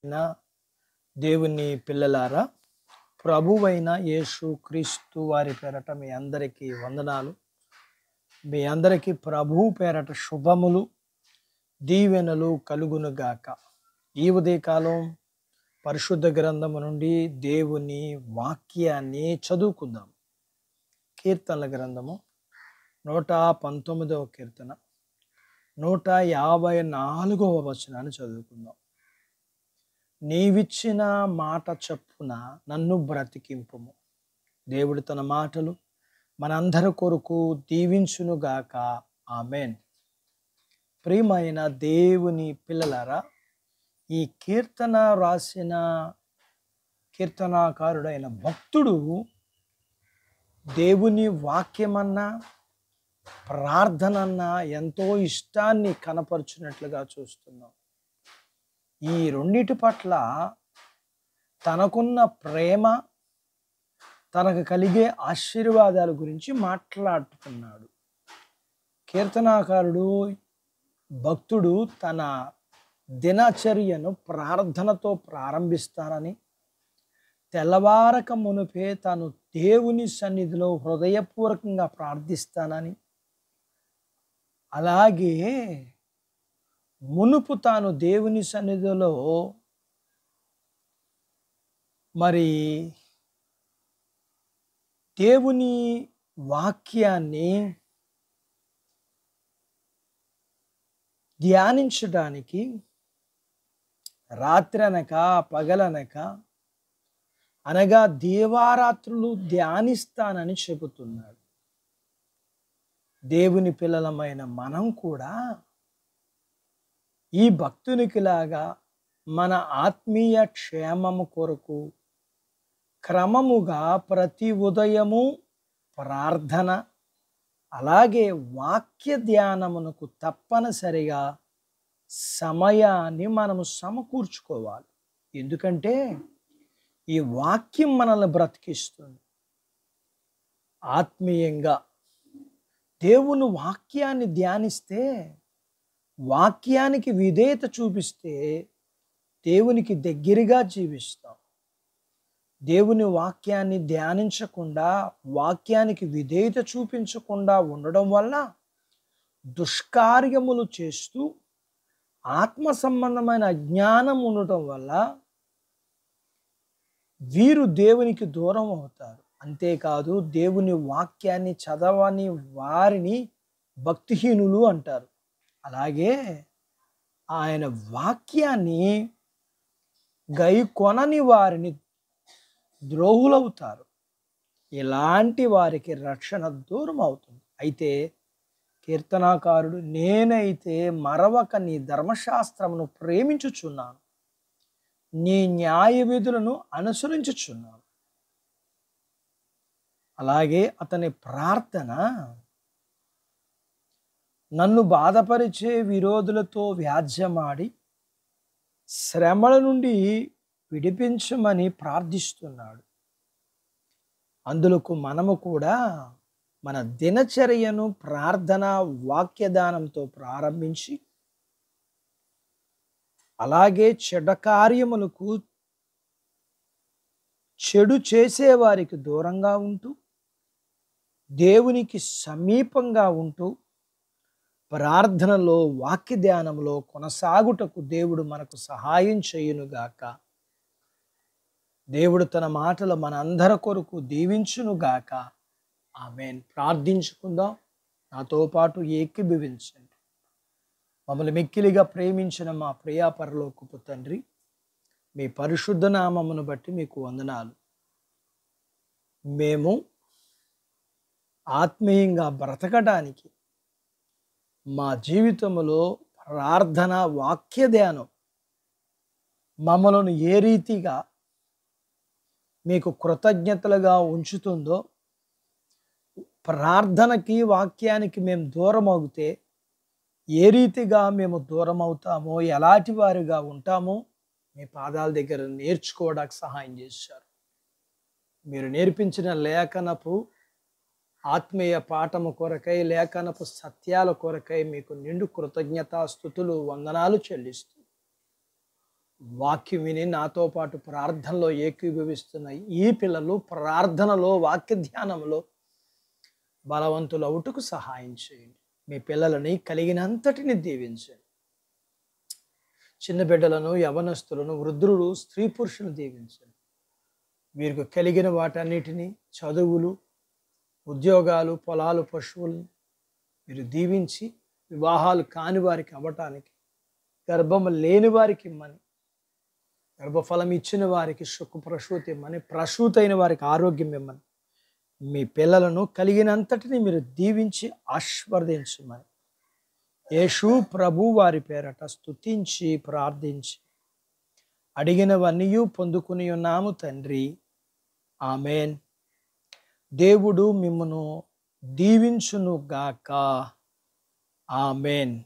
నా దేవుని పిల్లలారా, ప్రభువైన యేసు క్రీస్తు వారి పేరట మీ అందరికీ వందనాలు. మీ అందరికీ ప్రభువు పేరట శుభములు, దీవెనలు కలుగునుగాక. ఈ ఉదయకాలం పరిశుద్ధ గ్రంథము నుండి దేవుని వాక్యాన్ని చదువుకుందాం. కీర్తనల గ్రంథము 119వ కీర్తన 154వ వచనాన్ని చదువుకుందాం. నీవిచ్చిన మాట చొప్పున నన్ను బ్రతికింపుము. దేవుడు తన మాటలు మనందరి కొరకు దీవించునుగాక. ఆమెన్. ప్రియమైన దేవుని పిల్లలారా, ఈ కీర్తన రాసిన కీర్తనాకారుడైన భక్తుడు దేవుని వాక్యమన్నా ప్రార్థనన్నా ఎంతో ఇష్టాన్ని కనపరుచున్నట్లుగా చూస్తున్నాం. ఈ రెండిటి పట్ల తనకున్న ప్రేమ, తనకు కలిగే ఆశీర్వాదాల గురించి మాట్లాడుతున్నాడు. కీర్తనాకారుడు భక్తుడు తన దినచర్యను ప్రార్థనతో ప్రారంభిస్తానని, తెల్లవారక మునుపే తాను దేవుని సన్నిధిలో హృదయపూర్వకంగా ప్రార్థిస్తానని, అలాగే మునుపు తాను దేవుని సన్నిధిలో దేవుని వాక్యాన్ని ధ్యానించడానికి రాత్రనక పగలనక అనగా దేవారాత్రులు ధ్యానిస్తానని చెబుతున్నాడు. దేవుని పిల్లలమైన మనం కూడా ఈ భక్తునికిలాగా మన ఆత్మీయ క్షేమము కొరకు క్రమముగా ప్రతి ఉదయము ప్రార్థన, అలాగే వాక్య ధ్యానమునకు తప్పనిసరిగా సమయాన్ని మనము సమకూర్చుకోవాలి. ఎందుకంటే ఈ వాక్యం మనల్ని బ్రతికిస్తుంది. ఆత్మీయంగా దేవుని వాక్యాన్ని ధ్యానిస్తే, వాక్యానికి విధేయత చూపిస్తే దేవునికి దగ్గరగా జీవిస్తాం. దేవుని వాక్యాన్ని ధ్యానించకుండా, వాక్యానికి విధేయత చూపించకుండా ఉండడం వల్ల దుష్కార్యములు చేస్తూ ఆత్మ సంబంధమైన అజ్ఞానం ఉండటం వల్ల వీరు దేవునికి దూరం అవుతారు. అంతేకాదు, దేవుని వాక్యాన్ని చదవని వారిని భక్తిహీనులు అంటారు. అలాగే ఆయన వాక్యాన్ని గైకొనని వారిని ద్రోహులవుతారు. ఇలాంటి వారికి రక్షణ దూరం అవుతుంది. అయితే కీర్తనాకారుడు, నేనైతే మరవక నీ ధర్మశాస్త్రమును ప్రేమించుచున్నాను, నీ న్యాయ విధులను అనుసరించుచున్నాను. అలాగే అతని ప్రార్థన, నన్ను బాధపరిచే విరోధులతో వ్యాజ్యమాడి శ్రమల నుండి విడిపించమని ప్రార్థిస్తున్నాడు. అందులకు మనము కూడా మన దినచర్యను ప్రార్థన వాక్యదానంతో ప్రారంభించి, అలాగే కార్యములకు చెడు చేసేవారికి దూరంగా ఉంటూ, దేవునికి సమీపంగా ఉంటూ, ప్రార్థనలో వాక్య ధ్యానంలో కొనసాగుటకు దేవుడు మనకు సహాయం చేయునుగాక. దేవుడు తన మాటలు మనందరి కొరకు దీవించునుగాక. ఆమేన్. ప్రార్థించుకుందాం. నాతో పాటు ఏకీభవించండి. మమ్మల్ని మిక్కిలిగా ప్రేమించిన మా ప్రియా పరలోకపు తండ్రి, మీ పరిశుద్ధ నామమును బట్టి మీకు వందనాలు. మేము ఆత్మీయంగా బ్రతకడానికి మా జీవితంలో ప్రార్థన వాక్య ధ్యానం మమ్మలను ఏ రీతిగా మీకు కృతజ్ఞతలుగా ఉంచుతుందో, ప్రార్థనకి వాక్యానికి మేము దూరం అవుతే ఏ రీతిగా మేము దూరం అవుతామో, ఎలాంటి వారిగా ఉంటామో మీ పాదాల దగ్గర నేర్చుకోవడానికి సహాయం చేశారు. మీరు నేర్పించిన లేఖనపు ఆత్మీయ పాఠము కొరకై, లేఖనపు సత్యాల కొరకై మీకు నిండు కృతజ్ఞతాస్తుతులు వందనాలు చెల్లిస్తూ వాక్యం విని నాతో పాటు ప్రార్థనలో ఏకీభవిస్తున్న ఈ పిల్లలు ప్రార్థనలో వాక్య ధ్యానంలో బలవంతులు అవుటకు సహాయం చేయండి. మీ పిల్లలని కలిగినంతటిని దీవించండి. చిన్న బిడ్డలను, యవనస్తులను, వృద్ధులు, స్త్రీ పురుషులను దీవించండి. వీరికి కలిగిన వాటన్నిటినీ, చదువులు, ఉద్యోగాలు, పొలాలు, పశువులను మీరు దీవించి వివాహాలు కాని వారికి అవ్వటానికి, గర్భము లేని వారికి ఇమ్మని, గర్భఫలం ఇచ్చిన వారికి సుఖ ప్రసూతి ఇమ్మని, ప్రసూతైన వారికి ఆరోగ్యం ఇమ్మని, మీ పిల్లలను కలిగినంతటిని మీరు దీవించి ఆశీర్వదించమని యేసు ప్రభు వారి పేరట స్తుతించి ప్రార్థించి అడిగినవన్నీ పొందుకుని ఉన్నాము తండ్రి. ఆమెన్. దేవుడు మిమ్మును దీవించును గాక. ఆమెన్.